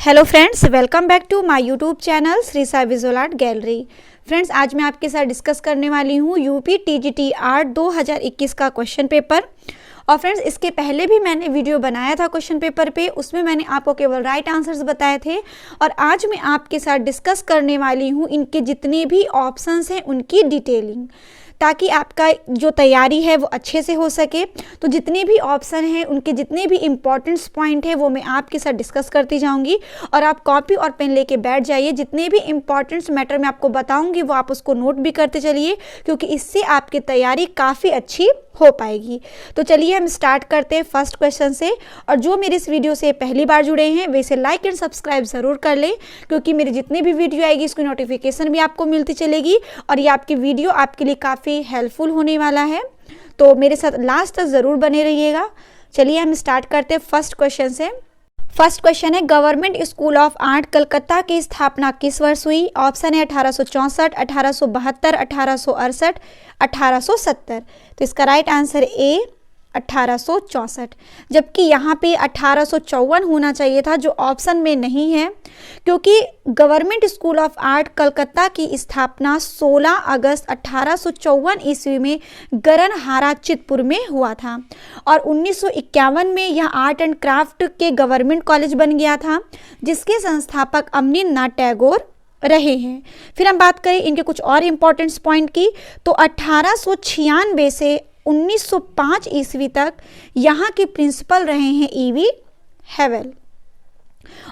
Hello friends, welcome back to my YouTube channel Shri Sai visual art gallery. Friends, आज मैं आपके साथ डिस्कस करने वाली हूँ यूपी टीजीटी आर्ट 2021 का क्वेश्चन पेपर। और फ्रेंड्स, इसके पहले भी मैंने वीडियो बनाया था क्वेश्चन पेपर पे, उसमें मैंने आपको केवल राइट आंसर्स बताए थे। और आज मैं आपके साथ डिस्कस करने वाली हूँ इनके जितने भी ऑप्शंस हैं उनकी डिटेलिंग, ताकि आपका जो तैयारी है वो अच्छे से हो सके। तो जितने भी ऑप्शन हैं उनके जितने भी इम्पॉर्टेंट्स पॉइंट है वो मैं आपके साथ डिस्कस करती जाऊंगी, और आप कॉपी और पेन लेके बैठ जाइए। जितने भी इम्पॉर्टेंट्स मैटर मैं आपको बताऊंगी वो आप उसको नोट भी करते चलिए, क्योंकि इससे आपकी तैयारी काफ़ी अच्छी हो पाएगी। तो चलिए हम स्टार्ट करते हैं फर्स्ट क्वेश्चन से। और जो मेरे इस वीडियो से पहली बार जुड़े हैं वैसे लाइक एंड सब्सक्राइब ज़रूर कर लें, क्योंकि मेरी जितनी भी वीडियो आएगी उसकी नोटिफिकेशन भी आपको मिलती चलेगी, और ये आपकी वीडियो आपके लिए काफ़ी हेल्पफुल होने वाला है। तो मेरे साथ लास्ट तक ज़रूर बने रहिएगा। चलिए हम स्टार्ट करते हैं फर्स्ट क्वेश्चन से। फर्स्ट क्वेश्चन है, government school of art Calcutta की स्थापना किस वर्ष हुई? ऑप्शन है 1864, 1872, 1868, 1870। तो इसका राइट आंसर ए 1864, जबकि यहाँ पे 1854 होना चाहिए था, जो ऑप्शन में नहीं है, क्योंकि government school of art Calcutta की स्थापना 16 अगस्त 1854 ईस्वी में गरनहारा चितपुर में हुआ था। और 1951 में यह आर्ट एंड क्राफ्ट के गवर्नमेंट कॉलेज बन गया था, जिसके संस्थापक अवनींद्रनाथ टैगोर रहे हैं। फिर हम बात करें इनके कुछ और इम्पोर्टेंट्स पॉइंट की, तो 1896 से 1905 ईस्वी तक यहाँ के प्रिंसिपल रहे हैं ईवी हेवल,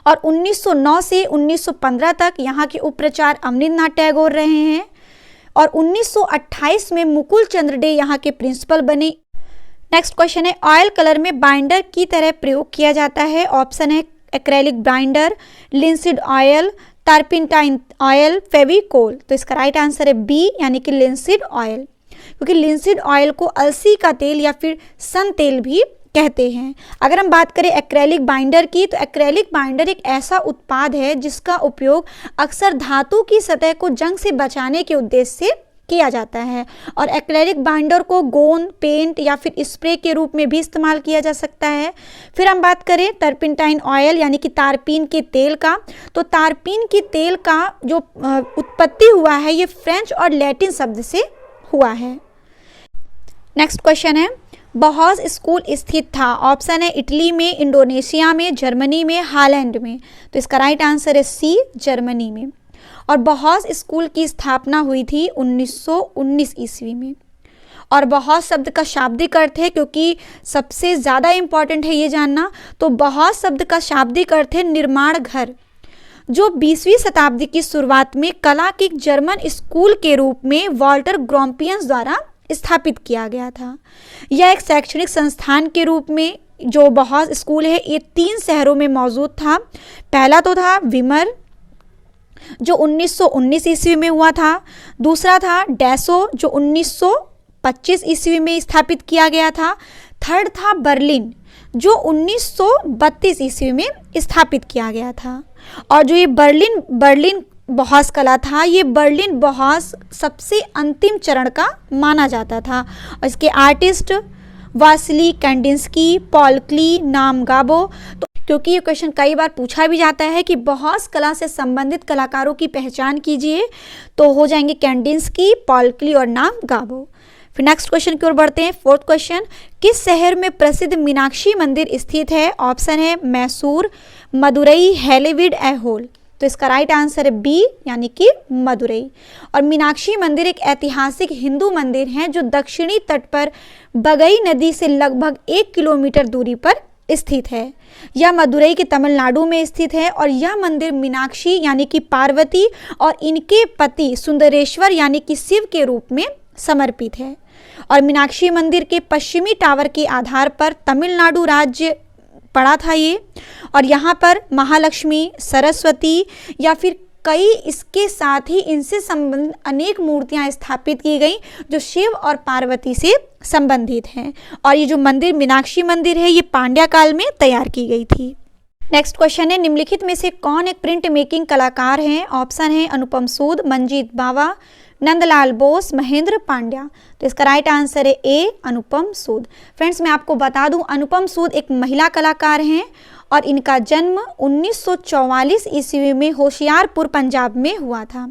और 1909 से 1915 तक यहाँ के उपप्राचार्य अवनींद्रनाथ टैगोर रहे हैं, और 1928 में मुकुल चंद्र डे यहाँ के प्रिंसिपल बने। नेक्स्ट क्वेश्चन है, ऑयल कलर में बाइंडर की तरह प्रयोग किया जाता है? ऑप्शन है acrylic binder, linseed oil, turpentine oil, Fevicol. तो इसका राइट आंसर है बी, यानी कि लिंसिड ऑयल, क्योंकि लिंसिड ऑयल को अलसी का तेल या फिर सन तेल भी कहते हैं। अगर हम बात करें एक्रेलिक बाइंडर की, तो एक्रेलिक बाइंडर एक ऐसा उत्पाद है जिसका उपयोग अक्सर धातु की सतह को जंग से बचाने के उद्देश्य से किया जाता है, और एक्रेलिक बाइंडर को गोंद, पेंट या फिर स्प्रे के रूप में भी इस्तेमाल किया जा सकता है। फिर हम बात करें टर्पेंटाइन ऑयल यानी कि तारपीन के तेल का, तो तारपीन के तेल का जो उत्पत्ति हुआ है ये फ्रेंच और लैटिन शब्द से हुआ है। नेक्स्ट क्वेश्चन है, बहौज स्कूल स्थित था? ऑप्शन है इटली में, इंडोनेशिया में, जर्मनी में, हालैंड में। तो इसका राइट आंसर है सी, जर्मनी में। और बहौज स्कूल की स्थापना हुई थी 1919 ईस्वी में। और बहौज शब्द का शाब्दिक अर्थ है, क्योंकि सबसे ज़्यादा इम्पॉर्टेंट है ये जानना, तो बहौज शब्द का शाब्दिक अर्थ है निर्माण घर, जो 20वीं शताब्दी की शुरुआत में कला के जर्मन स्कूल के रूप में वॉल्टर ग्रोपियस द्वारा स्थापित किया गया था। यह एक शैक्षणिक संस्थान के रूप में जो बहौज स्कूल है ये 3 शहरों में मौजूद था। पहला तो था विमर, जो 1919 ईस्वी में हुआ था। दूसरा था डेसो, जो 1925 ईस्वी में स्थापित किया गया था। थर्ड था बर्लिन, जो 1932 ईस्वी में स्थापित किया गया था। और जो ये बर्लिन बहौज कला था, ये बर्लिन बहौज सबसे अंतिम चरण का माना जाता था। और इसके आर्टिस्ट वासिली कैंडिंस्की, पॉल क्ली, नाम गाबो। तो क्योंकि ये क्वेश्चन कई बार पूछा भी जाता है कि बहौज कला से संबंधित कलाकारों की पहचान कीजिए, तो हो जाएंगे कैंडिंस्की, पॉल क्ली और नाम गाबो। फिर नेक्स्ट क्वेश्चन की ओर बढ़ते हैं। फोर्थ क्वेश्चन, किस शहर में प्रसिद्ध मीनाक्षी मंदिर स्थित है? ऑप्शन है मैसूर, मदुरई, हैलीवीड, ऐहोल। तो इसका राइट आंसर है बी, यानी कि मदुरई। और मीनाक्षी मंदिर एक ऐतिहासिक हिंदू मंदिर है जो दक्षिणी तट पर बगई नदी से लगभग 1 किलोमीटर दूरी पर स्थित है। यह मदुरई के तमिलनाडु में स्थित है, और यह मंदिर मीनाक्षी यानी कि पार्वती और इनके पति सुंदरेश्वर यानी कि शिव के रूप में समर्पित है। और मीनाक्षी मंदिर के पश्चिमी टावर के आधार पर तमिलनाडु राज्य पड़ा था ये, और यहाँ पर महालक्ष्मी, सरस्वती या फिर कई इसके साथ ही इनसे संबंधित अनेक मूर्तियां स्थापित की गई जो शिव और पार्वती से संबंधित हैं। और ये जो मंदिर मीनाक्षी मंदिर है ये पांड्या काल में तैयार की गई थी। नेक्स्ट क्वेश्चन है, निम्नलिखित में से कौन एक प्रिंट मेकिंग कलाकार हैं? ऑप्शन है अनुपम सूद, मंजीत बावा, नंदलाल बोस, महेंद्र पांड्या। तो इसका राइट आंसर है ए, अनुपम सूद। फ्रेंड्स, मैं आपको बता दूं अनुपम सूद एक महिला कलाकार हैं और इनका जन्म 1944 ईस्वी में होशियारपुर पंजाब में हुआ था।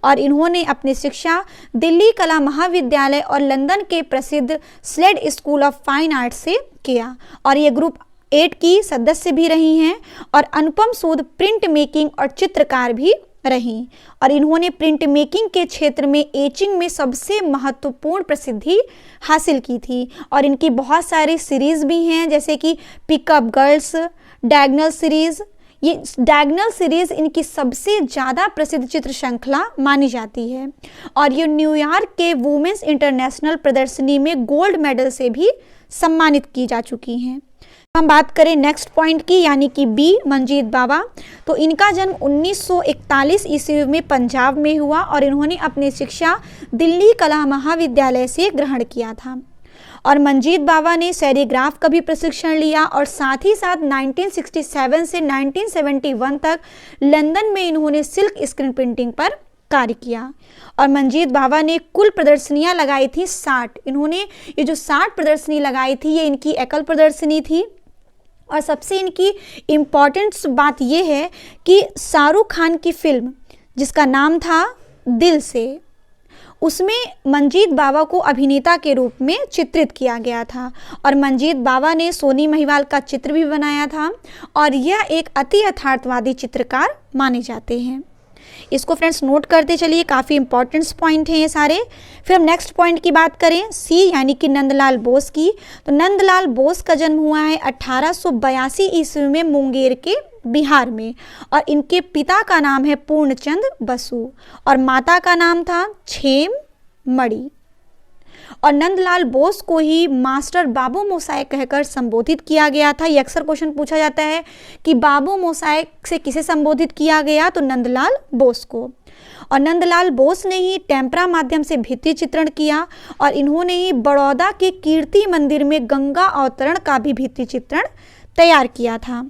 और इन्होंने अपनी शिक्षा दिल्ली कला महाविद्यालय और लंदन के प्रसिद्ध Slade School of Fine Arts से किया। और ये ग्रुप 8 की सदस्य भी रही हैं और अनुपम सूद प्रिंट मेकिंग और चित्रकार भी रहीं। और इन्होंने प्रिंट मेकिंग के क्षेत्र में एचिंग में सबसे महत्वपूर्ण प्रसिद्धि हासिल की थी। और इनकी बहुत सारी सीरीज़ भी हैं, जैसे कि पिकअप गर्ल्स, डायगोनल सीरीज़। ये डायगोनल सीरीज़ इनकी सबसे ज़्यादा प्रसिद्ध चित्र श्रृंखला मानी जाती है। और ये न्यूयॉर्क के वुमेन्स इंटरनेशनल प्रदर्शनी में गोल्ड मेडल से भी सम्मानित की जा चुकी हैं। हम बात करें नेक्स्ट पॉइंट की, यानी कि बी, मंजीत बावा। तो इनका जन्म 1941 ईस्वी में पंजाब में हुआ और इन्होंने अपनी शिक्षा दिल्ली कला महाविद्यालय से ग्रहण किया था। और मंजीत बावा ने सेरीग्राफ का भी प्रशिक्षण लिया और साथ ही साथ 1967 से 1971 तक लंदन में इन्होंने सिल्क स्क्रीन प्रिंटिंग पर कार्य किया। और मंजीत बावा ने कुल प्रदर्शनियां लगाई थी 60। इन्होंने ये जो 60 प्रदर्शनी लगाई थी, ये इनकी एकल प्रदर्शनी थी। और सबसे इनकी इम्पॉर्टेंट बात यह है कि शाहरुख खान की फिल्म जिसका नाम था दिल से, उसमें मंजीत बावा को अभिनेता के रूप में चित्रित किया गया था। और मंजीत बावा ने सोनी महिवाल का चित्र भी बनाया था और यह एक अति यथार्थवादी चित्रकार माने जाते हैं। इसको फ्रेंड्स नोट करते चलिए, काफ़ी इंपॉर्टेंट पॉइंट हैं ये सारे। फिर हम नेक्स्ट पॉइंट की बात करें, सी, यानी कि नंदलाल बोस की। तो नंदलाल बोस का जन्म हुआ है 1882 ईस्वी में मुंगेर के बिहार में। और इनके पिता का नाम है पूर्णचंद बसु और माता का नाम था छेम मणि। और नंदलाल बोस को ही मास्टर बाबू मोसाई कहकर संबोधित किया गया था। ये अक्सर क्वेश्चन पूछा जाता है कि बाबू मोसाई से किसे संबोधित किया गया, तो नंदलाल बोस को। और नंदलाल बोस ने ही टेम्परा माध्यम से भित्ति चित्रण किया और इन्होंने ही बड़ौदा के कीर्ति मंदिर में गंगा अवतरण का भी भित्ति चित्रण तैयार किया था।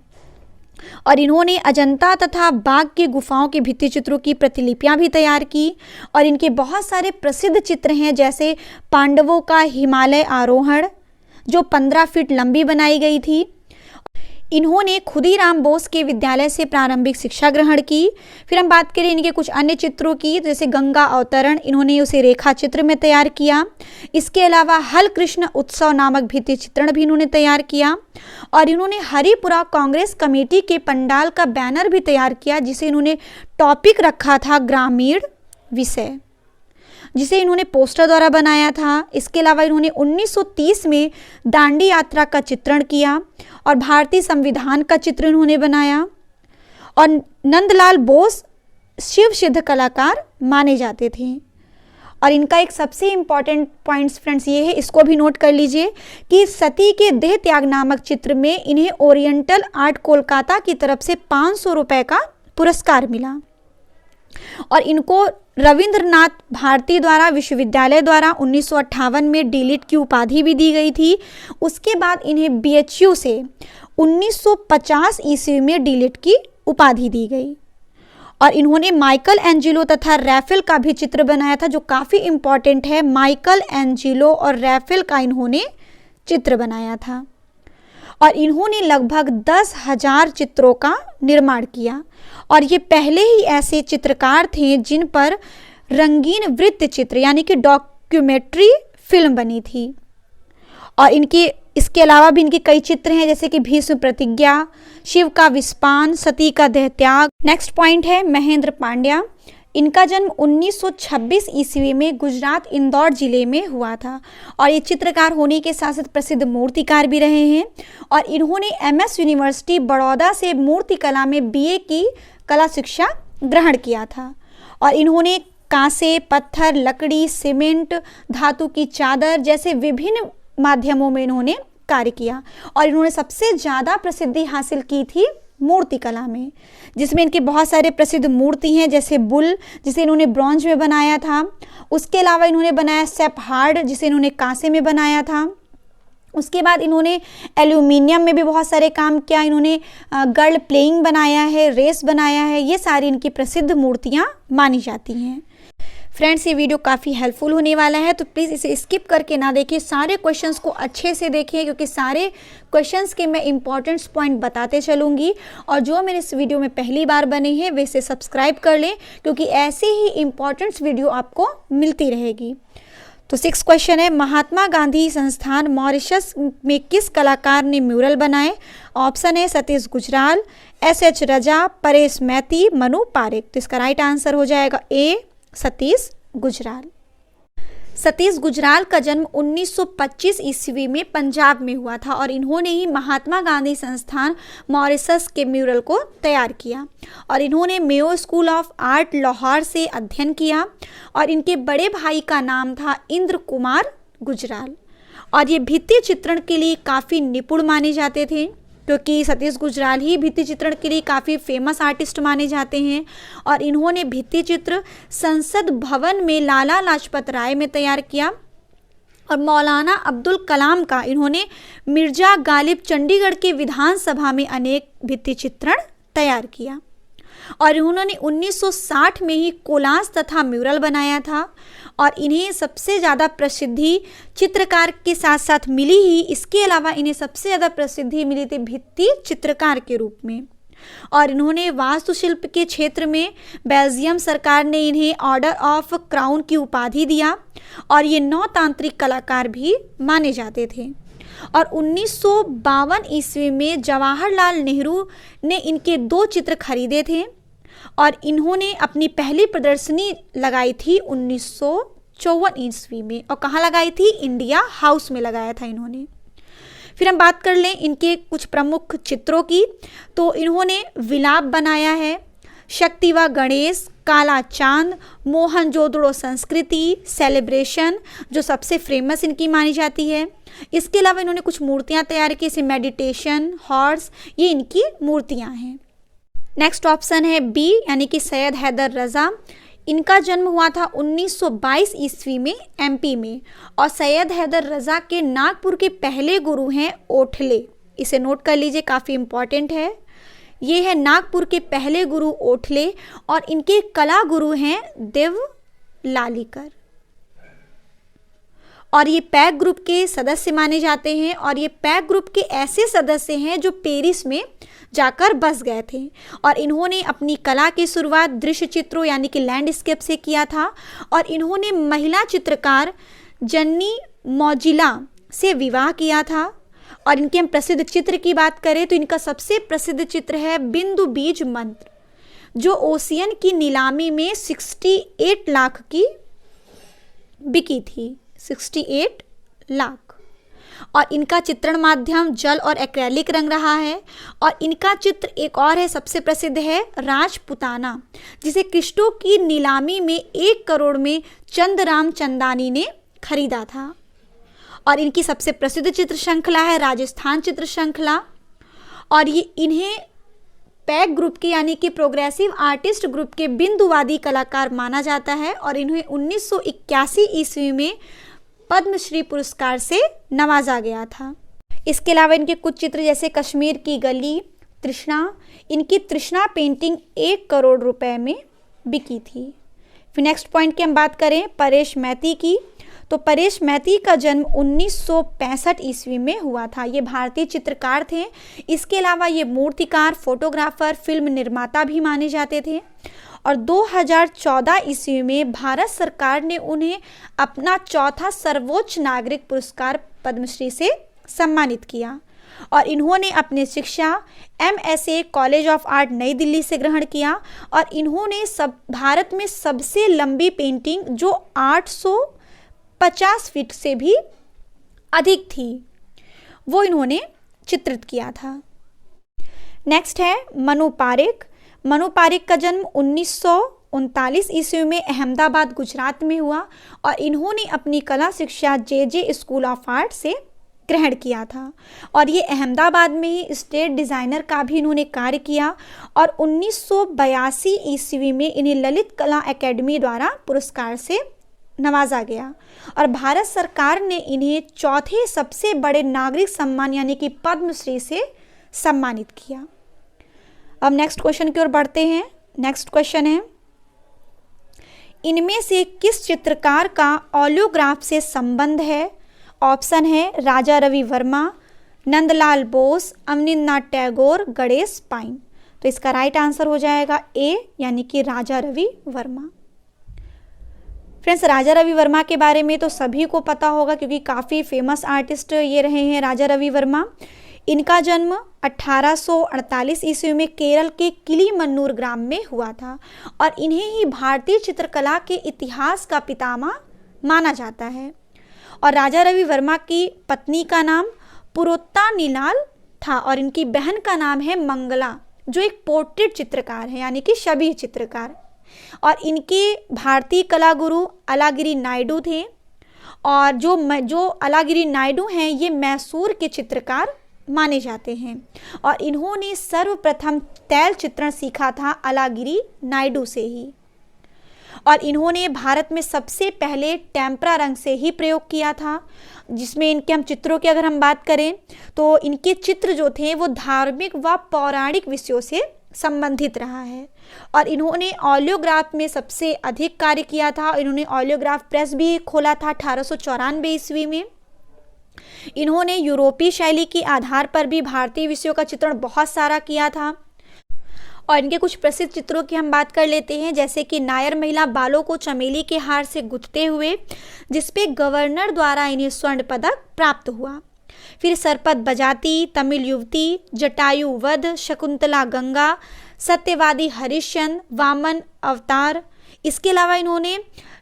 और इन्होंने अजंता तथा बाघ की गुफाओं के भित्ति चित्रों की प्रतिलिपियां भी तैयार की। और इनके बहुत सारे प्रसिद्ध चित्र हैं, जैसे पांडवों का हिमालय आरोहण जो 15 फीट लंबी बनाई गई थी। इन्होंने खुदीराम बोस के विद्यालय से प्रारंभिक शिक्षा ग्रहण की। फिर हम बात करें इनके कुछ अन्य चित्रों की, जैसे गंगा अवतरण, इन्होंने उसे रेखा चित्र में तैयार किया। इसके अलावा हल कृष्ण उत्सव नामक भित्ति चित्रण भी इन्होंने तैयार किया। और इन्होंने हरिपुरा कांग्रेस कमेटी के पंडाल का बैनर भी तैयार किया, जिसे इन्होंने टॉपिक रखा था ग्रामीण विषय, जिसे इन्होंने पोस्टर द्वारा बनाया था। इसके अलावा इन्होंने 1930 में दांडी यात्रा का चित्रण किया और भारतीय संविधान का चित्र इन्होंने बनाया। और नंदलाल बोस शिव सिद्ध कलाकार माने जाते थे। और इनका एक सबसे इम्पॉर्टेंट पॉइंट्स फ्रेंड्स ये है, इसको भी नोट कर लीजिए कि सती के देह त्याग नामक चित्र में इन्हें ओरिएंटल आर्ट कोलकाता की तरफ से 500 रुपये का पुरस्कार मिला। और इनको रविंद्रनाथ भारती द्वारा विश्वविद्यालय द्वारा 1958 में डीलिट की उपाधि भी दी गई थी। उसके बाद इन्हें बीएचयू से 1950 ईस्वी में डीलिट की उपाधि दी गई। और इन्होंने माइकल एंजिलो तथा रैफेल का भी चित्र बनाया था, जो काफ़ी इम्पॉर्टेंट है। माइकल एंजिलो और रैफेल का इन्होंने चित्र बनाया था। और इन्होंने लगभग 10,000 चित्रों का निर्माण किया। और ये पहले ही ऐसे चित्रकार थे जिन पर रंगीन वृत्त चित्र यानी कि डॉक्यूमेंट्री फिल्म बनी थी। और इनके इसके अलावा भी इनके कई चित्र हैं, जैसे कि भीष्म प्रतिज्ञा, शिव का विस्पान, सती का देह त्याग। नेक्स्ट पॉइंट है महेंद्र पांड्या। इनका जन्म 1926 ईस्वी में गुजरात इंदौर जिले में हुआ था। और ये चित्रकार होने के साथ साथ प्रसिद्ध मूर्तिकार भी रहे हैं। और इन्होंने एमएस यूनिवर्सिटी बड़ौदा से मूर्ति कला में बीए की कला शिक्षा ग्रहण किया था। और इन्होंने कांसे, पत्थर, लकड़ी, सीमेंट, धातु की चादर जैसे विभिन्न माध्यमों में इन्होंने कार्य किया। और इन्होंने सबसे ज़्यादा प्रसिद्धि हासिल की थी मूर्ति कला में, जिसमें इनके बहुत सारे प्रसिद्ध मूर्ति हैं, जैसे बुल जिसे इन्होंने ब्रॉन्ज में बनाया था। उसके अलावा इन्होंने बनाया सेपहार्ड जिसे इन्होंने कांसे में बनाया था। उसके बाद इन्होंने एल्यूमिनियम में भी बहुत सारे काम किया। इन्होंने गर्ल प्लेइंग बनाया है, रेस बनाया है। ये सारी इनकी प्रसिद्ध मूर्तियाँ मानी जाती हैं। फ्रेंड्स, ये वीडियो काफ़ी हेल्पफुल होने वाला है, तो प्लीज़ इसे स्किप करके ना देखिए, सारे क्वेश्चंस को अच्छे से देखिए, क्योंकि सारे क्वेश्चंस के मैं इंपॉर्टेंट पॉइंट बताते चलूँगी। और जो मेरे इस वीडियो में पहली बार बने हैं वे इसे सब्सक्राइब कर लें, क्योंकि ऐसे ही इंपॉर्टेंट वीडियो आपको मिलती रहेगी। तो 6 क्वेश्चन है, महात्मा गांधी संस्थान मॉरिशस में किस कलाकार ने म्यूरल बनाए? ऑप्शन है सतीश गुजराल, SH रजा, परेश मैती, मनु पारेख। तो इसका राइट आंसर हो जाएगा ए, सतीश गुजराल। सतीश गुजराल का जन्म 1925 ईस्वी में पंजाब में हुआ था और इन्होंने ही महात्मा गांधी संस्थान मॉरिशस के म्यूरल को तैयार किया। और इन्होंने Mayo school of art Lahore से अध्ययन किया और इनके बड़े भाई का नाम था इंद्र कुमार गुजराल। और ये भित्ति चित्रण के लिए काफ़ी निपुण माने जाते थे, क्योंकि सतीश गुजराल ही भित्ति चित्रण के लिए काफ़ी फेमस आर्टिस्ट माने जाते हैं। और इन्होंने भित्ति चित्र संसद भवन में लाला लाजपत राय में तैयार किया और मौलाना अब्दुल कलाम का इन्होंने मिर्जा गालिब चंडीगढ़ के विधानसभा में अनेक भित्ति चित्रण तैयार किया। और इन्होंने 1960 में ही कोलाज तथा म्यूरल बनाया था और इन्हें सबसे ज़्यादा प्रसिद्धि चित्रकार के साथ साथ मिली ही, इसके अलावा इन्हें सबसे ज़्यादा प्रसिद्धि मिली थी भित्ति चित्रकार के रूप में। और इन्होंने वास्तुशिल्प के क्षेत्र में बेल्जियम सरकार ने इन्हें ऑर्डर ऑफ क्राउन की उपाधि दिया और ये नौतांत्रिक कलाकार भी माने जाते थे। और 1952 ईस्वी में जवाहरलाल नेहरू ने इनके 2 चित्र खरीदे थे और इन्होंने अपनी पहली प्रदर्शनी लगाई थी 1954 ईस्वी में। और कहाँ लगाई थी? इंडिया हाउस में लगाया था इन्होंने। फिर हम बात कर लें इनके कुछ प्रमुख चित्रों की, तो इन्होंने विलाप बनाया है, शक्ति व गणेश, काला चांद, मोहनजोदड़ो संस्कृति, सेलिब्रेशन जो सबसे फेमस इनकी मानी जाती है। इसके अलावा इन्होंने कुछ मूर्तियां तैयार की, जैसे मेडिटेशन, हॉर्स, ये इनकी मूर्तियां हैं। नेक्स्ट ऑप्शन है बी, यानी कि सैयद हैदर रजा। इनका जन्म हुआ था 1922 ईस्वी में MP में। और सैयद हैदर रजा के नागपुर के पहले गुरु हैं ओठले। इसे नोट कर लीजिए, काफ़ी इम्पॉर्टेंट है। ये है नागपुर के पहले गुरु ओठले और इनके कला गुरु हैं देव लालीकर। और ये पैक ग्रुप के सदस्य माने जाते हैं और ये पैक ग्रुप के ऐसे सदस्य हैं जो पेरिस में जाकर बस गए थे। और इन्होंने अपनी कला की शुरुआत दृश्य चित्रों यानी कि लैंडस्केप से किया था और इन्होंने महिला चित्रकार जन्नी मौजिला से विवाह किया था। और इनके हम प्रसिद्ध चित्र की बात करें तो इनका सबसे प्रसिद्ध चित्र है बिंदु बीज मंत्र, जो ओशियन की नीलामी में 68 लाख की बिकी थी। 68 लाख। और इनका चित्रण माध्यम जल और एक्रेलिक रंग रहा है। और इनका चित्र एक और है, सबसे प्रसिद्ध है राजपुताना, जिसे क्रिस्टो की नीलामी में 1 करोड़ में चंदराम चंदानी ने खरीदा था। और इनकी सबसे प्रसिद्ध चित्र श्रृंखला है राजस्थान चित्र श्रृंखला। और ये इन्हें पैक ग्रुप के यानी कि प्रोग्रेसिव आर्टिस्ट ग्रुप के बिंदुवादी कलाकार माना जाता है। और इन्हें 1981 ईस्वी में पद्मश्री पुरस्कार से नवाजा गया था। इसके अलावा इनके कुछ चित्र जैसे कश्मीर की गली, तृष्णा, इनकी तृष्णा पेंटिंग 1 करोड़ रुपए में बिकी थी। फिर नेक्स्ट पॉइंट की हम बात करें परेश मैती की, तो परेश मैती का जन्म 1965 ईस्वी में हुआ था। ये भारतीय चित्रकार थे। इसके अलावा ये मूर्तिकार, फोटोग्राफर, फिल्म निर्माता भी माने जाते थे। और 2014 ईस्वी में भारत सरकार ने उन्हें अपना 4था सर्वोच्च नागरिक पुरस्कार पद्मश्री से सम्मानित किया। और इन्होंने अपनी शिक्षा MSA कॉलेज ऑफ आर्ट नई दिल्ली से ग्रहण किया। और इन्होंने भारत में सबसे लंबी पेंटिंग जो 850 फीट से भी अधिक थी वो इन्होंने चित्रित किया था। नेक्स्ट है मनु पारेख। मनु पारेख का जन्म 1939 ईस्वी में अहमदाबाद गुजरात में हुआ और इन्होंने अपनी कला शिक्षा JJ स्कूल ऑफ आर्ट से ग्रहण किया था। और ये अहमदाबाद में ही स्टेट डिज़ाइनर का भी इन्होंने कार्य किया। और 1982 ईस्वी में इन्हें ललित कला एकेडमी द्वारा पुरस्कार से नवाजा गया। और भारत सरकार ने इन्हें 4थे सबसे बड़े नागरिक सम्मान यानी कि पद्मश्री से सम्मानित किया। अब नेक्स्ट क्वेश्चन की ओर बढ़ते हैं। नेक्स्ट क्वेश्चन है, इनमें से किस चित्रकार का ओलियोग्राफ से संबंध है? ऑप्शन है राजा रवि वर्मा, नंदलाल बोस, अवनींद्रनाथ टैगोर, गणेश पाइन। तो इसका राइट आंसर हो जाएगा ए, यानी कि राजा रवि वर्मा। फ्रेंड्स, राजा रवि वर्मा के बारे में तो सभी को पता होगा क्योंकि काफ़ी फेमस आर्टिस्ट ये रहे हैं राजा रवि वर्मा। इनका जन्म 1848 ईस्वी में केरल के किलीमन्नूर ग्राम में हुआ था और इन्हें ही भारतीय चित्रकला के इतिहास का पितामह माना जाता है। और राजा रवि वर्मा की पत्नी का नाम पुरोत्ता नीलाल था और इनकी बहन का नाम है मंगला, जो एक पोर्ट्रेट चित्रकार है, यानी कि छवि चित्रकार। और इनके भारतीय कला गुरु अलागिरी नायडू थे और जो अलागिरी नायडू हैं ये मैसूर के चित्रकार माने जाते हैं और इन्होंने सर्वप्रथम तैल चित्रण सीखा था अलागिरी नायडू से ही। और इन्होंने भारत में सबसे पहले टेम्परा रंग से ही प्रयोग किया था, जिसमें इनके हम चित्रों की अगर हम बात करें तो इनके चित्र जो थे वो धार्मिक व पौराणिक विषयों से संबंधित रहा है। और इन्होंने ओलियोग्राफ में सबसे अधिक कार्य किया था। इन्होंने ओलियोग्राफ प्रेस भी खोला था 1894 ईस्वी में। इन्होंने यूरोपीय शैली के आधार पर भी भारतीय विषयों का चित्रण बहुत सारा किया था। और इनके कुछ प्रसिद्ध चित्रों की हम बात कर लेते हैं, जैसे कि नायर महिला बालों को चमेली के हार से गुथते हुए, जिसपे गवर्नर द्वारा इन्हें स्वर्ण पदक प्राप्त हुआ। फिर सरपत बजाती, तमिल युवती, जटायु वध, शकुंतला गंगा, सत्यवादी हरिश्चंद्र, वामन अवतार। इसके अलावा इन्होंने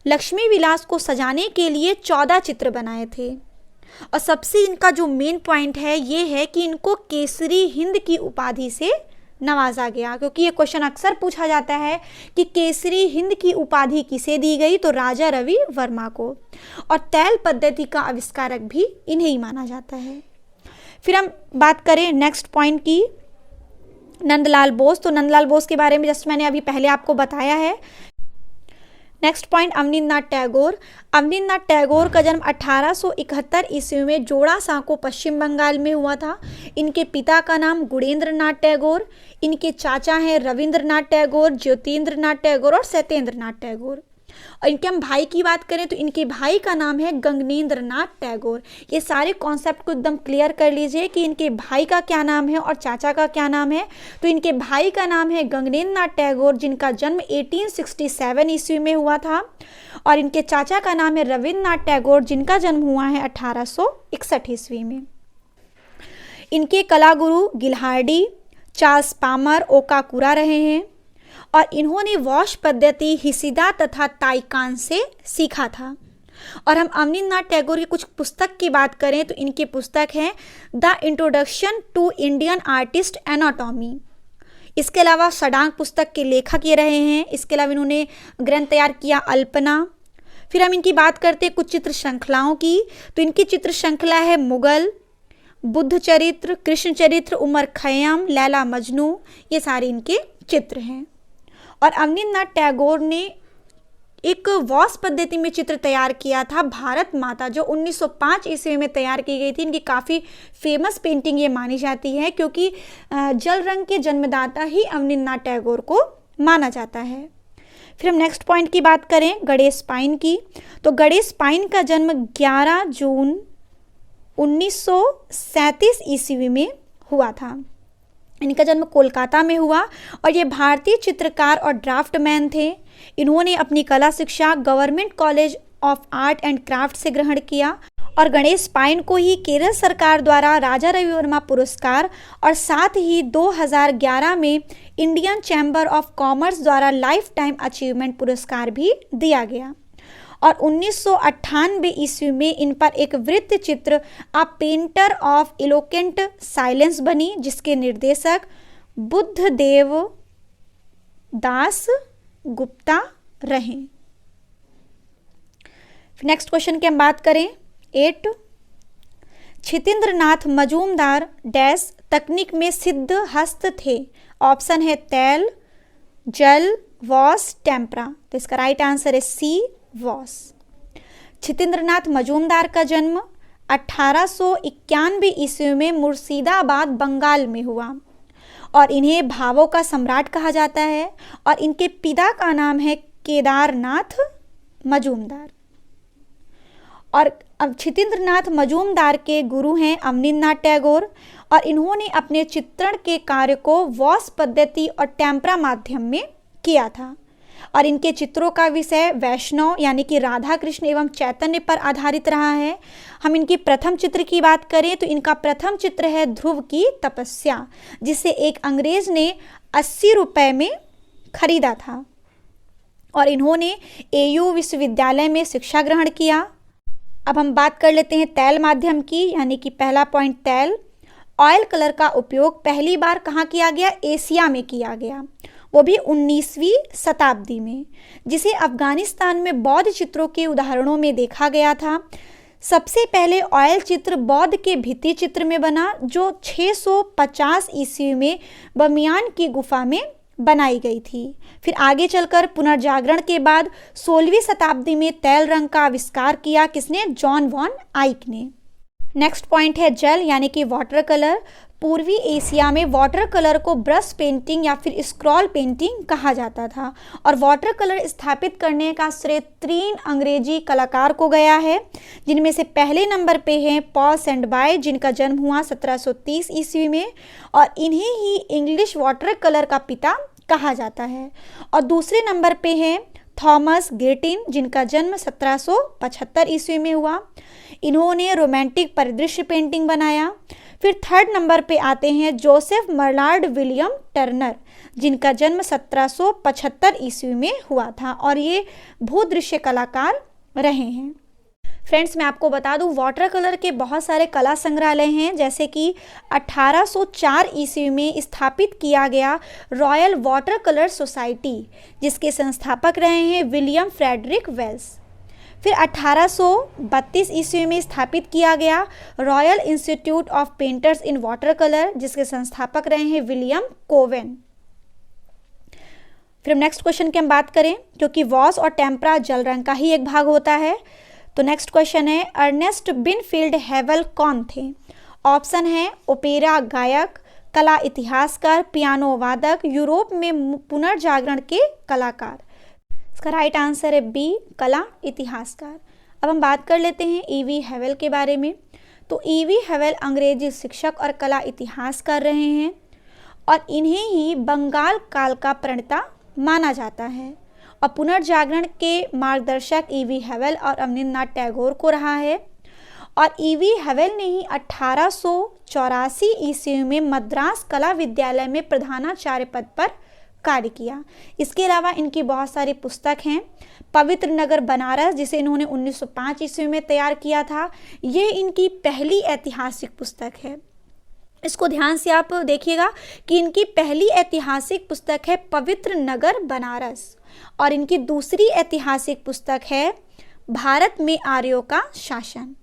लक्ष्मी विलास को सजाने के लिए 14 चित्र बनाए थे। और सबसे इनका जो मेन पॉइंट है ये है कि इनको केसरी हिंद की उपाधि से नवाजा गया, क्योंकि ये क्वेश्चन अक्सर पूछा जाता है कि केसरी हिंद की उपाधि किसे दी गई, तो राजा रवि वर्मा को। और तैल पद्धति का आविष्कारक भी इन्हें ही माना जाता है। फिर हम बात करें नेक्स्ट पॉइंट की, नंदलाल बोस। तो नंदलाल बोस के बारे में जस्ट मैंने अभी पहले आपको बताया है। Next point, Abanindranath Tagore. अवनींद्रनाथ टैगोर का जन्म 1871 ईस्वी में जोड़ा सांको पश्चिम बंगाल में हुआ था। इनके पिता का नाम गुणेंद्रनाथ टैगोर, इनके चाचा हैं रविंद्रनाथ टैगोर, ज्योतिन्द्रनाथ टैगोर और सत्येंद्रनाथ टैगोर। और इनके हम भाई की बात करें तो इनके भाई का नाम है गगनेंद्रनाथ टैगोर। ये सारे कॉन्सेप्ट को एकदम क्लियर कर लीजिए कि इनके भाई का क्या नाम है और चाचा का क्या नाम है। तो इनके भाई का नाम है गगनेंद्रनाथ टैगोर, जिनका जन्म 1867 ईस्वी में हुआ था। और इनके चाचा का नाम है रविंद्रनाथ टैगोर, जिनका जन्म हुआ है 1861 ईस्वी में। इनके कला गुरु गिल्हार्डी, चार्ल्स पामर, ओकाकुरा रहे हैं। और इन्होंने वॉश पद्धति हिसिदा तथा ताइकान से सीखा था। और हम अवनींद्रनाथ टैगोर की कुछ पुस्तक की बात करें तो इनकी पुस्तक है the introduction to Indian artist anatomy. इसके अलावा षडांग पुस्तक के लेखक ये रहे हैं। इसके अलावा इन्होंने ग्रंथ तैयार किया अल्पना। फिर हम इनकी बात करते हैं कुछ चित्र श्रृंखलाओं की, तो इनकी चित्र श्रृंखला है मुगल, बुद्ध चरित्र, कृष्ण चरित्र, उमर खैयाम, लैला मजनू। ये सारे इनके चित्र हैं। और अवनींद्रनाथ टैगोर ने एक वॉश पद्धति में चित्र तैयार किया था भारत माता, जो 1905 ईस्वी में तैयार की गई थी। इनकी काफ़ी फेमस पेंटिंग ये मानी जाती है, क्योंकि जल रंग के जन्मदाता ही अवनींद्रनाथ टैगोर को माना जाता है। फिर हम नेक्स्ट पॉइंट की बात करें गणेश पाइन की, तो गणेश पाइन का जन्म 11 जून 1937 ईस्वी में हुआ था। इनका जन्म कोलकाता में हुआ और ये भारतीय चित्रकार और ड्राफ्टमैन थे। इन्होंने अपनी कला शिक्षा government college of art and craft से ग्रहण किया और गणेश पाइन को ही केरल सरकार द्वारा राजा रवि वर्मा पुरस्कार और साथ ही 2011 में इंडियन चैम्बर ऑफ कॉमर्स द्वारा लाइफ टाइम अचीवमेंट पुरस्कार भी दिया गया। और 1998 ईस्वी में इन पर एक वृत्त चित्र अ पेंटर ऑफ इलोकेंट साइलेंस बनी, जिसके निर्देशक बुद्धदेव दास गुप्ता रहे। नेक्स्ट क्वेश्चन की हम बात करें 8, क्षितेंद्रनाथ मजूमदार डैश तकनीक में सिद्ध हस्त थे। ऑप्शन है तैल, जल, वॉश, टेम्परा। तो इसका राइट आंसर है सी, वॉश। क्षितेंद्रनाथ मजूमदार का जन्म 1891 ईस्वी में मुर्शिदाबाद बंगाल में हुआ और इन्हें भावों का सम्राट कहा जाता है। और इनके पिता का नाम है केदारनाथ मजूमदार। और अब क्षितिन्द्रनाथ मजूमदार के गुरु हैं अवनींद्रनाथ टैगोर, और इन्होंने अपने चित्रण के कार्य को वॉस पद्धति और टेम्परा माध्यम में किया था। और इनके चित्रों का विषय वैष्णव यानी कि राधा कृष्ण एवं चैतन्य पर आधारित रहा है। हम इनकी प्रथम चित्र की बात करें तो इनका प्रथम चित्र है ध्रुव की तपस्या, जिसे एक अंग्रेज ने 80 रुपये में खरीदा था। और इन्होंने AU विश्वविद्यालय में शिक्षा ग्रहण किया। अब हम बात कर लेते हैं तैल माध्यम की, यानी कि पहला पॉइंट तैल। ऑयल कलर का उपयोग पहली बार कहाँ किया गया? एशिया में किया गया, वो भी 19वीं शताब्दी में, जिसे अफगानिस्तान में बौद्ध चित्रों के उदाहरणों में देखा गया था। सबसे पहले ऑयल चित्र बौद्ध के भित्ति चित्र में बना, जो 650 ईस्वी में बमियान की गुफा में बनाई गई थी। फिर आगे चलकर पुनर्जागरण के बाद 16वीं शताब्दी में तैल रंग का आविष्कार किया। किसने? जॉन वॉन आइक ने। नेक्स्ट पॉइंट है जल यानी कि वाटर कलर। पूर्वी एशिया में वाटर कलर को ब्रश पेंटिंग या फिर स्क्रॉल पेंटिंग कहा जाता था, और वाटर कलर स्थापित करने का श्रेय 3 अंग्रेजी कलाकार को गया है, जिनमें से पहले नंबर पे हैं पॉल सेंडबाय, जिनका जन्म हुआ 1730 ईस्वी में, और इन्हें ही इंग्लिश वाटर कलर का पिता कहा जाता है। और दूसरे नंबर पे हैं थॉमस गिर्टिन, जिनका जन्म 1775 ईस्वी में हुआ। इन्होंने रोमांटिक परिदृश्य पेंटिंग बनाया। फिर थर्ड नंबर पे आते हैं जोसेफ मर्लार्ड विलियम टर्नर, जिनका जन्म 1775 ईस्वी में हुआ था, और ये भूदृश्य कलाकार रहे हैं। फ्रेंड्स, मैं आपको बता दूं वाटर कलर के बहुत सारे कला संग्रहालय हैं, जैसे कि 1804 ईस्वी में स्थापित किया गया रॉयल वाटर कलर सोसाइटी, जिसके संस्थापक रहे हैं विलियम फ्रेडरिक वेल्स। फिर 1832 ईस्वी में स्थापित किया गया royal institute of painters in water colour, जिसके संस्थापक रहे हैं विलियम कोवेन। फिर नेक्स्ट क्वेश्चन की हम बात करें, क्योंकि वॉस और टेम्परा जल रंग का ही एक भाग होता है, तो नेक्स्ट क्वेश्चन है अर्नेस्ट बिनफील्ड हेवल कौन थे? ऑप्शन है ओपेरा गायक, कला इतिहासकार, पियानो वादक, यूरोप में पुनर्जागरण के कलाकार। इसका राइट आंसर है बी, कला इतिहासकार। अब हम बात कर लेते हैं E.V. हेवल के बारे में। तो E.V. हेवल अंग्रेजी शिक्षक और कला इतिहासकार रहे हैं, और इन्हें ही बंगाल काल का प्रणेता माना जाता है, और पुनर्जागरण के मार्गदर्शक E.V. हेवल और अवनींद्रनाथ टैगोर को रहा है। और E.V. हेवल ने ही 1884 ईस्वी में मद्रास कला विद्यालय में प्रधानाचार्य पद पर कार्य किया। इसके अलावा इनकी बहुत सारी पुस्तक हैं। पवित्र नगर बनारस, जिसे इन्होंने 1905 ईस्वी में तैयार किया था, ये इनकी पहली ऐतिहासिक पुस्तक है। इसको ध्यान से आप देखिएगा कि इनकी पहली ऐतिहासिक पुस्तक है पवित्र नगर बनारस, और इनकी दूसरी ऐतिहासिक पुस्तक है भारत में आर्यों का शासन।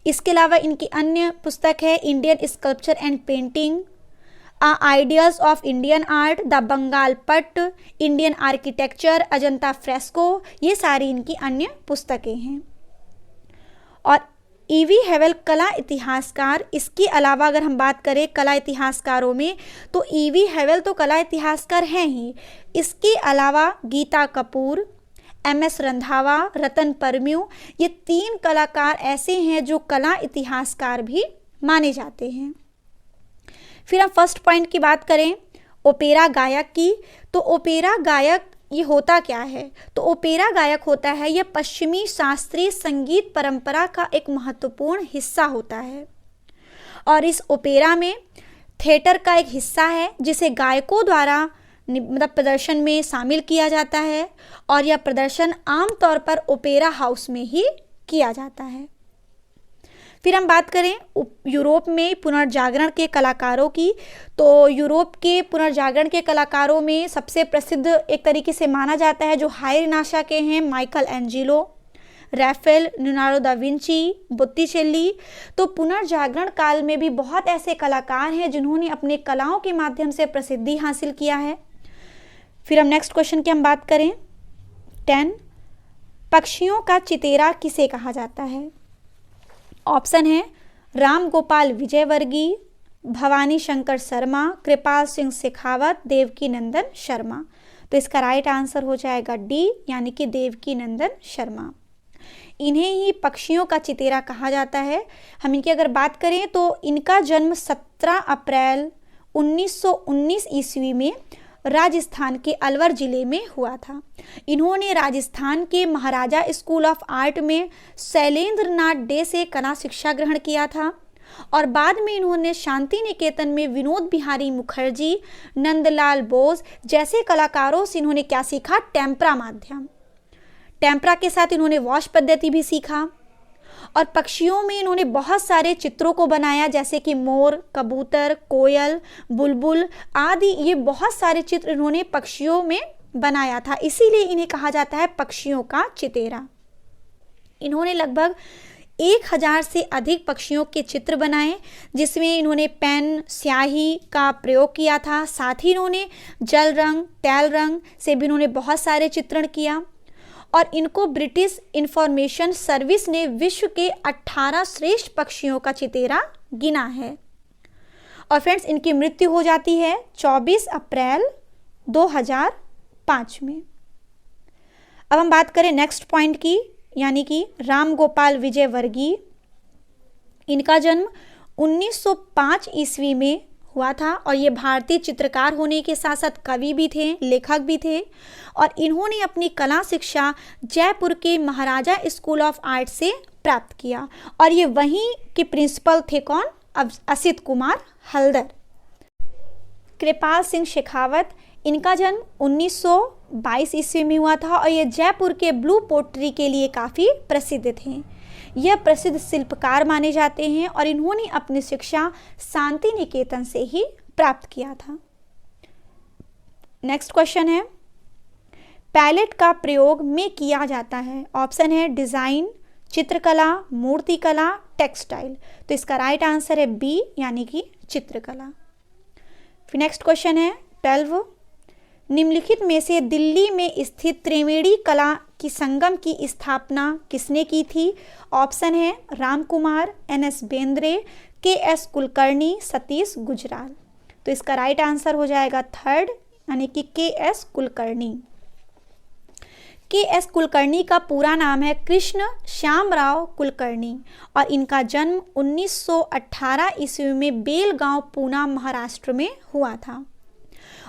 इसके अलावा इनकी अन्य पुस्तक है Indian sculpture and painting, ideas of Indian art, the Bengal pat, Indian architecture, Ajanta fresco, ये सारी इनकी अन्य पुस्तकें हैं। और E.V. हेवल कला इतिहासकार, इसके अलावा अगर हम बात करें कला इतिहासकारों में, तो E.V. हेवल तो कला इतिहासकार हैं ही, इसके अलावा गीता कपूर, M.S. रंधावा, रतन परम्यू, ये 3 कलाकार ऐसे हैं जो कला इतिहासकार भी माने जाते हैं। फिर हम फर्स्ट पॉइंट की बात करें ओपेरा गायक की, तो ओपेरा गायक ये होता क्या है? तो ओपेरा गायक होता है यह पश्चिमी शास्त्रीय संगीत परंपरा का एक महत्वपूर्ण हिस्सा होता है, और इस ओपेरा में थिएटर का एक हिस्सा है जिसे गायकों द्वारा मतलब प्रदर्शन में शामिल किया जाता है, और यह प्रदर्शन आमतौर पर ओपेरा हाउस में ही किया जाता है। फिर हम बात करें यूरोप में पुनर्जागरण के कलाकारों की, तो यूरोप के पुनर्जागरण के कलाकारों में सबसे प्रसिद्ध एक तरीके से माना जाता है जो हाई रिनाशा के हैं, Michelangelo, Raphael, Leonardo da Vinci, Botticelli. तो पुनर्जागरण काल में भी बहुत ऐसे कलाकार हैं जिन्होंने अपने कलाओं के माध्यम से प्रसिद्धि हासिल किया है। फिर हम नेक्स्ट क्वेश्चन की हम बात करें 10, पक्षियों का चितेरा किसे कहा जाता है? ऑप्शन है राम गोपाल विजयवर्गीय, भवानी शंकर शर्मा, कृपाल सिंह शेखावत, देवकी नंदन शर्मा। तो इसका राइट आंसर हो जाएगा डी, यानी कि देवकी नंदन शर्मा। इन्हें ही पक्षियों का चितेरा कहा जाता है। हम इनकी अगर बात करें तो इनका जन्म 17 अप्रैल 1919 ईस्वी में राजस्थान के अलवर जिले में हुआ था। इन्होंने राजस्थान के महाराजा स्कूल ऑफ आर्ट में शैलेंद्र नाथ डे से कला शिक्षा ग्रहण किया था और बाद में इन्होंने शांति निकेतन में विनोद बिहारी मुखर्जी, नंदलाल बोस जैसे कलाकारों से इन्होंने क्या सीखा? टेम्परा माध्यम। टेम्परा के साथ इन्होंने वॉश पद्धति भी सीखा और पक्षियों में इन्होंने बहुत सारे चित्रों को बनाया, जैसे कि मोर, कबूतर, कोयल, बुलबुल आदि। ये बहुत सारे चित्र इन्होंने पक्षियों में बनाया था, इसीलिए इन्हें कहा जाता है पक्षियों का चितेरा। इन्होंने लगभग 1000 से अधिक पक्षियों के चित्र बनाए, जिसमें इन्होंने पेन, स्याही का प्रयोग किया था। साथ ही इन्होंने जल रंग, तेल रंग से भी इन्होंने बहुत सारे चित्रण किया और इनको ब्रिटिश इंफॉर्मेशन सर्विस ने विश्व के 18 श्रेष्ठ पक्षियों का चितेरा गिना है। और फ्रेंड्स, इनकी मृत्यु हो जाती है 24 अप्रैल 2005 में। अब हम बात करें नेक्स्ट पॉइंट की, यानी कि राम गोपाल विजय वर्गीय। इनका जन्म 1905 ईस्वी में हुआ था और ये भारतीय चित्रकार होने के साथ साथ कवि भी थे, लेखक भी थे और इन्होंने अपनी कला शिक्षा जयपुर के महाराजा स्कूल ऑफ आर्ट से प्राप्त किया और ये वहीं के प्रिंसिपल थे। कौन? असित कुमार हल्दर। कृपाल सिंह शेखावत, इनका जन्म 1922 ईस्वी में हुआ था और ये जयपुर के ब्लू पोट्री के लिए काफ़ी प्रसिद्ध थे। यह प्रसिद्ध शिल्पकार माने जाते हैं और इन्होंने अपनी शिक्षा शांति निकेतन से ही प्राप्त किया था। नेक्स्ट क्वेश्चन है, पैलेट का प्रयोग में किया जाता है। ऑप्शन है डिजाइन, चित्रकला, मूर्तिकला, टेक्सटाइल। तो इसका राइट आंसर है बी, यानी कि चित्रकला। फिर नेक्स्ट क्वेश्चन है 12, निम्नलिखित में से दिल्ली में स्थित त्रिवेणी कला की संगम की स्थापना किसने की थी? ऑप्शन है राम कुमार, NS बेंद्रे, KS कुलकर्णी, सतीश गुजराल। तो इसका राइट आंसर हो जाएगा थर्ड, यानी कि KS कुलकर्णी। KS कुलकर्णी का पूरा नाम है कृष्ण श्यामराव कुलकर्णी और इनका जन्म 1918 ईस्वी में बेलगांव, पूना, महाराष्ट्र में हुआ था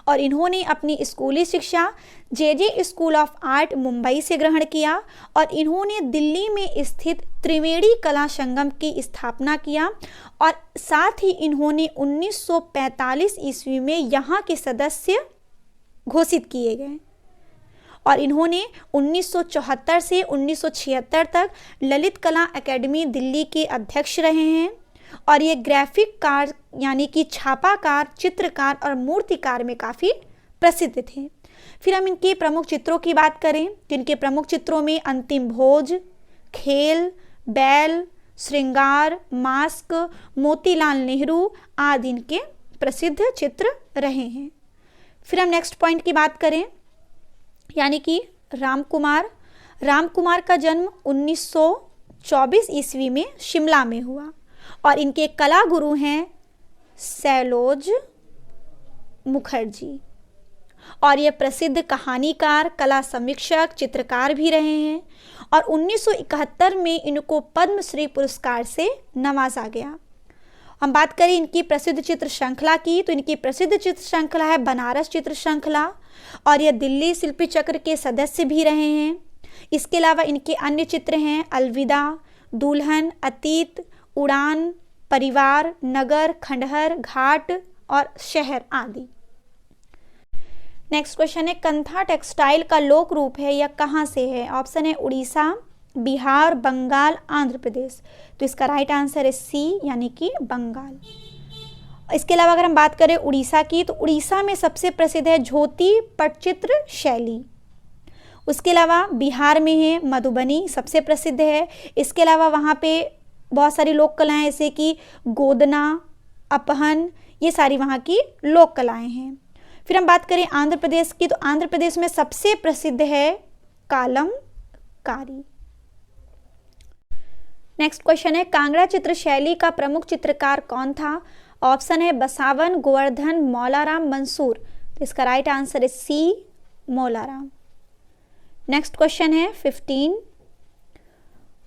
और इन्होंने अपनी स्कूली शिक्षा JJ school of art Mumbai से ग्रहण किया और इन्होंने दिल्ली में स्थित त्रिवेणी कला संगम की स्थापना किया और साथ ही इन्होंने 1945 ईस्वी में यहाँ के सदस्य घोषित किए गए और इन्होंने 1974 से 1976 तक ललित कला अकेडमी दिल्ली के अध्यक्ष रहे हैं और ये ग्राफिक कार यानी कि छापाकार, चित्रकार और मूर्तिकार में काफ़ी प्रसिद्ध थे। फिर हम इनके प्रमुख चित्रों की बात करें तो इनके प्रमुख चित्रों में अंतिम भोज, खेल, बैल, श्रृंगार, मास्क, मोतीलाल नेहरू आदि इनके प्रसिद्ध चित्र रहे हैं। फिर हम नेक्स्ट पॉइंट की बात करें, यानी कि राम कुमार का जन्म 1924 ईस्वी में शिमला में हुआ और इनके कला गुरु हैं सैलोज मुखर्जी और ये प्रसिद्ध कहानीकार, कला समीक्षक, चित्रकार भी रहे हैं और 1971 में इनको पद्मश्री पुरस्कार से नवाजा गया। हम बात करें इनकी प्रसिद्ध चित्र श्रृंखला की तो इनकी प्रसिद्ध चित्र श्रृंखला है बनारस चित्र श्रृंखला और ये दिल्ली शिल्पी चक्र के सदस्य भी रहे हैं। इसके अलावा इनके अन्य चित्र हैं अलविदा, दुल्हन, अतीत, उड़ान, परिवार, नगर, खंडहर, घाट और शहर आदि। नेक्स्ट क्वेश्चन है कंथा टेक्सटाइल का लोक रूप है या कहाँ से है? ऑप्शन है उड़ीसा, बिहार, बंगाल, आंध्र प्रदेश। तो इसका राइट आंसर है सी, यानी कि बंगाल। इसके अलावा अगर हम बात करें उड़ीसा की तो उड़ीसा में सबसे प्रसिद्ध है झोती पटचित्र शैली। उसके अलावा बिहार में है मधुबनी, सबसे प्रसिद्ध है। इसके अलावा वहाँ पे बहुत सारी लोक कलाएँ जैसे कि गोदना, अपहन, ये सारी वहाँ की लोक कलाएँ हैं। फिर हम बात करें आंध्र प्रदेश की तो आंध्र प्रदेश में सबसे प्रसिद्ध है कालमकारी। नेक्स्ट क्वेश्चन है कांगड़ा चित्र शैली का प्रमुख चित्रकार कौन था? ऑप्शन है बसावन, गोवर्धन, मौलाराम, मंसूर। तो इसका राइट आंसर है सी, मोलाराम। नेक्स्ट क्वेश्चन है 15,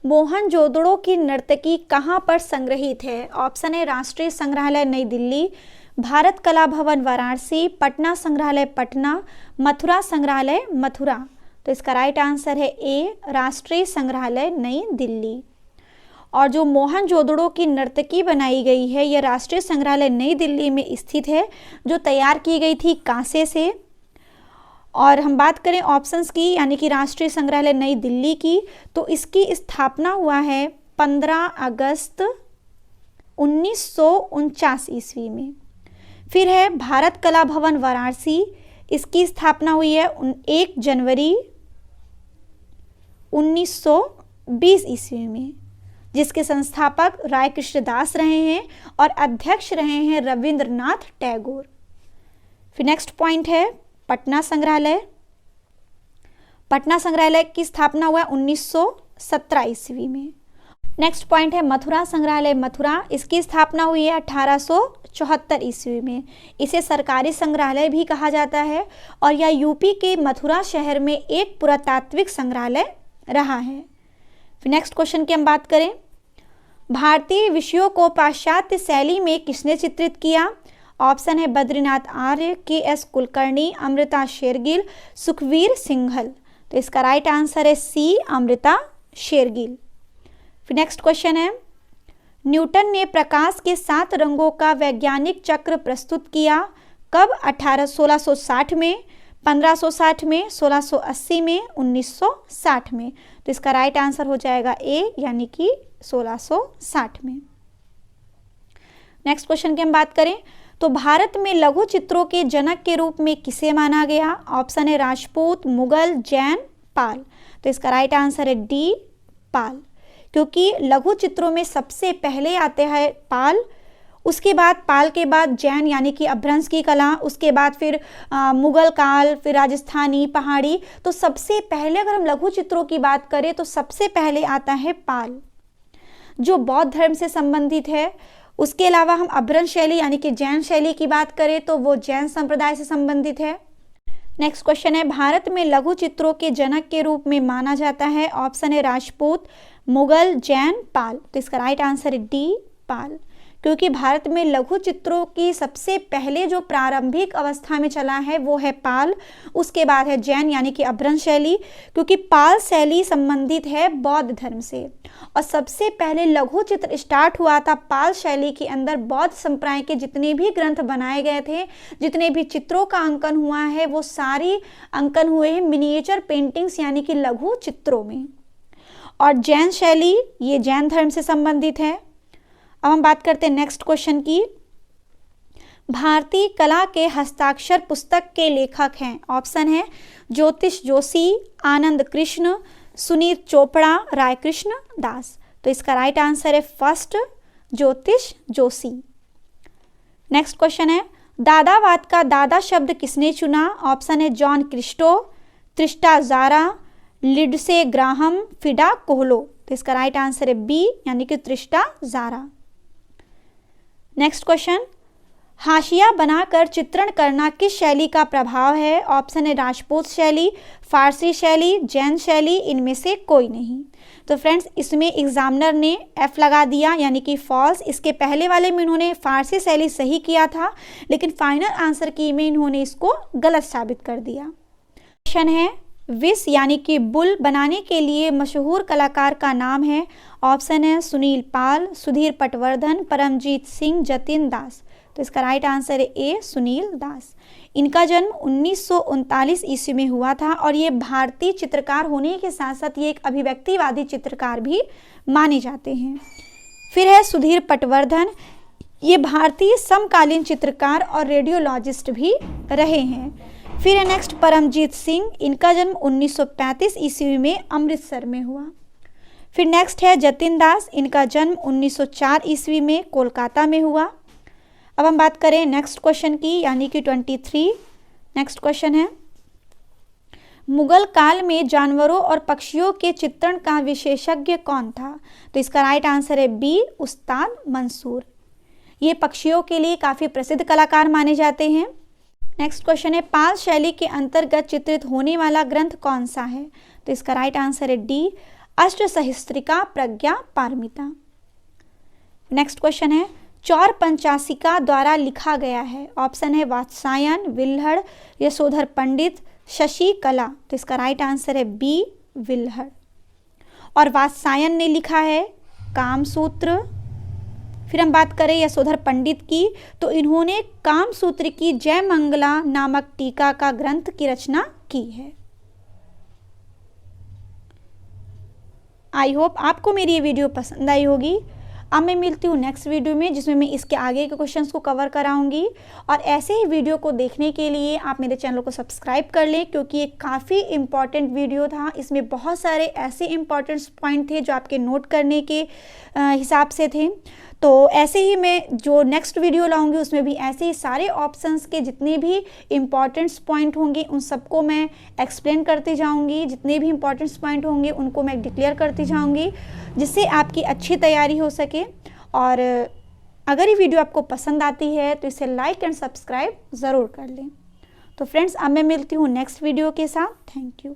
मोहनजोदड़ो की नर्तकी कहाँ पर संग्रहित है? ऑप्शन है राष्ट्रीय संग्रहालय नई दिल्ली, भारत कला भवन वाराणसी, पटना संग्रहालय पटना, मथुरा संग्रहालय मथुरा। तो इसका राइट आंसर है ए, राष्ट्रीय संग्रहालय नई दिल्ली। और जो मोहनजोदड़ो की नर्तकी बनाई गई है यह राष्ट्रीय संग्रहालय नई दिल्ली में स्थित है, जो तैयार की गई थी कांसे से। और हम बात करें ऑप्शंस की, यानी कि राष्ट्रीय संग्रहालय नई दिल्ली की, तो इसकी स्थापना हुआ है 15 अगस्त 1949 ईस्वी में। फिर है भारत कला भवन वाराणसी, इसकी स्थापना हुई है 1 जनवरी 1920 ईस्वी में, जिसके संस्थापक राय कृष्ण दास रहे हैं और अध्यक्ष रहे हैं रविंद्रनाथ टैगोर। फिर नेक्स्ट पॉइंट है पटना संग्रहालय। पटना संग्रहालय की स्थापना हुआ 1917 ईस्वी में। नेक्स्ट पॉइंट है मथुरा संग्रहालय मथुरा, इसकी स्थापना हुई है 1874 ईस्वी में। इसे सरकारी संग्रहालय भी कहा जाता है और यह यूपी के मथुरा शहर में एक पुरातात्विक संग्रहालय रहा है। फिर नेक्स्ट क्वेश्चन की हम बात करें, भारतीय विषयों को पाश्चात्य शैली में किसने चित्रित किया? ऑप्शन है बद्रीनाथ आर्य, के.एस. कुलकर्णी, अमृता शेरगिल, सुखवीर सिंघल। तो इसका राइट आंसर है सी, अमृता शेरगिल। फिर नेक्स्ट क्वेश्चन है, न्यूटन ने प्रकाश के 7 रंगों का वैज्ञानिक चक्र प्रस्तुत किया? कब? 1660 में, 1560 में, 1680 में, 1960 में। तो इसका राइट आंसर हो जाएगा ए, यानी कि 1660 में। नेक्स्ट क्वेश्चन की हम बात करें तो भारत में लघु चित्रों के जनक के रूप में किसे माना गया? ऑप्शन है राजपूत, मुगल, जैन, पाल। तो इसका राइट आंसर है डी, पाल, क्योंकि लघु चित्रों में सबसे पहले आते हैं पाल, उसके बाद पाल के बाद जैन यानी कि अपभ्रंश की कला, उसके बाद फिर मुगल काल, फिर राजस्थानी, पहाड़ी। तो सबसे पहले अगर हम लघु चित्रों की बात करें तो सबसे पहले आता है पाल, जो बौद्ध धर्म से संबंधित है। उसके अलावा हम अपभ्रंश शैली यानी कि जैन शैली की बात करें तो वो जैन संप्रदाय से संबंधित है। नेक्स्ट क्वेश्चन है, भारत में लघु चित्रों के जनक के रूप में माना जाता है? ऑप्शन है राजपूत, मुगल, जैन, पाल। तो इसका राइट आंसर है डी, पाल, क्योंकि भारत में लघु चित्रों की सबसे पहले जो प्रारंभिक अवस्था में चला है वो है पाल, उसके बाद है जैन यानी कि अपभ्रंश शैली, क्योंकि पाल शैली संबंधित है बौद्ध धर्म से। और सबसे पहले लघु चित्र स्टार्ट हुआ था पाल शैली के अंदर। बौद्ध संप्रदाय के जितने भी ग्रंथ बनाए गए थे, जितने भी चित्रों का अंकन हुआ है, वो सारी अंकन हुए हैं मिनिएचर पेंटिंग्स यानी कि लघु चित्रों में। और जैन शैली ये जैन धर्म से संबंधित है। अब हम बात करते हैं नेक्स्ट क्वेश्चन की, भारतीय कला के हस्ताक्षर पुस्तक के लेखक हैं? ऑप्शन है ज्योतिष जोशी, आनंद कृष्ण, सुनील चोपड़ा, राय कृष्ण दास। तो इसका राइट आंसर है फर्स्ट, ज्योतिष जोशी। नेक्स्ट क्वेश्चन है, दादावाद का दादा शब्द किसने चुना? ऑप्शन है John Christo, Trista Zara, Lindsey Graham, Fida Coelho. तो इसका राइट आंसर है बी, यानी कि त्रिस्टा ज़ारा। नेक्स्ट क्वेश्चन, हाशिया बनाकर चित्रण करना किस शैली का प्रभाव है? ऑप्शन है राजपूत शैली, फारसी शैली, जैन शैली, इनमें से कोई नहीं। तो फ्रेंड्स इसमें एग्जामिनर ने एफ लगा दिया यानी कि फॉल्स। इसके पहले वाले में इन्होंने फारसी शैली सही किया था, लेकिन फाइनल आंसर की में इन्होंने इसको गलत साबित कर दिया। क्वेश्चन है, विष यानी कि बुल बनाने के लिए मशहूर कलाकार का नाम है? ऑप्शन है सुनील पाल, सुधीर पटवर्धन, परमजीत सिंह, जतिन दास। तो इसका राइट आंसर है ए, सुनील दास। इनका जन्म 1939 ईस्वी में हुआ था और ये भारतीय चित्रकार होने के साथ साथ ये एक अभिव्यक्तिवादी चित्रकार भी माने जाते हैं। फिर है सुधीर पटवर्धन, ये भारतीय समकालीन चित्रकार और रेडियोलॉजिस्ट भी रहे हैं। फिर है नेक्स्ट परमजीत सिंह, इनका जन्म 1935 ईस्वी में अमृतसर में हुआ। फिर नेक्स्ट है जतिन दास, इनका जन्म 1904 ईस्वी में कोलकाता में हुआ। अब हम बात करें नेक्स्ट क्वेश्चन की, यानी कि 23। नेक्स्ट क्वेश्चन है, मुगल काल में जानवरों और पक्षियों के चित्रण का विशेषज्ञ कौन था? तो इसका राइट आंसर है बी, उस्ताद मंसूर। ये पक्षियों के लिए काफ़ी प्रसिद्ध कलाकार माने जाते हैं। नेक्स्ट क्वेश्चन है, पाल शैली के अंतर्गत चित्रित होने वाला ग्रंथ कौन सा है? तो इसका राइट आंसर है डी, अष्टसहस्त्रिका प्रज्ञा पारमिता। नेक्स्ट क्वेश्चन है, चौर पंचासिका द्वारा लिखा गया है। ऑप्शन है वात्सायन, विल्हड़, यशोधर पंडित, शशि कला। तो इसका राइट आंसर है बी, विल्हड़। और वात्सायन ने लिखा है कामसूत्र। फिर हम बात करें यशोधर पंडित की, तो इन्होंने कामसूत्र की जय मंगला नामक टीका का ग्रंथ की रचना की है। आई होप आपको मेरी ये वीडियो पसंद आई होगी। अब मैं मिलती हूँ नेक्स्ट वीडियो में, जिसमें मैं इसके आगे के क्वेश्चंस को कवर कराऊंगी। और ऐसे ही वीडियो को देखने के लिए आप मेरे चैनल को सब्सक्राइब कर लें, क्योंकि ये काफ़ी इम्पॉर्टेंट वीडियो था। इसमें बहुत सारे ऐसे इम्पॉर्टेंट पॉइंट थे जो आपके नोट करने के हिसाब से थे। तो ऐसे ही मैं जो नेक्स्ट वीडियो लाऊंगी उसमें भी ऐसे ही सारे ऑप्शंस के जितने भी इम्पॉर्टेंट्स पॉइंट होंगे उन सबको मैं एक्सप्लेन करती जाऊंगी। जितने भी इम्पॉर्टेंट्स पॉइंट होंगे उनको मैं डिक्लेयर करती जाऊंगी, जिससे आपकी अच्छी तैयारी हो सके। और अगर ये वीडियो आपको पसंद आती है तो इसे लाइक एंड सब्सक्राइब ज़रूर कर लें। तो फ्रेंड्स, अब मैं मिलती हूँ नेक्स्ट वीडियो के साथ। Thank you.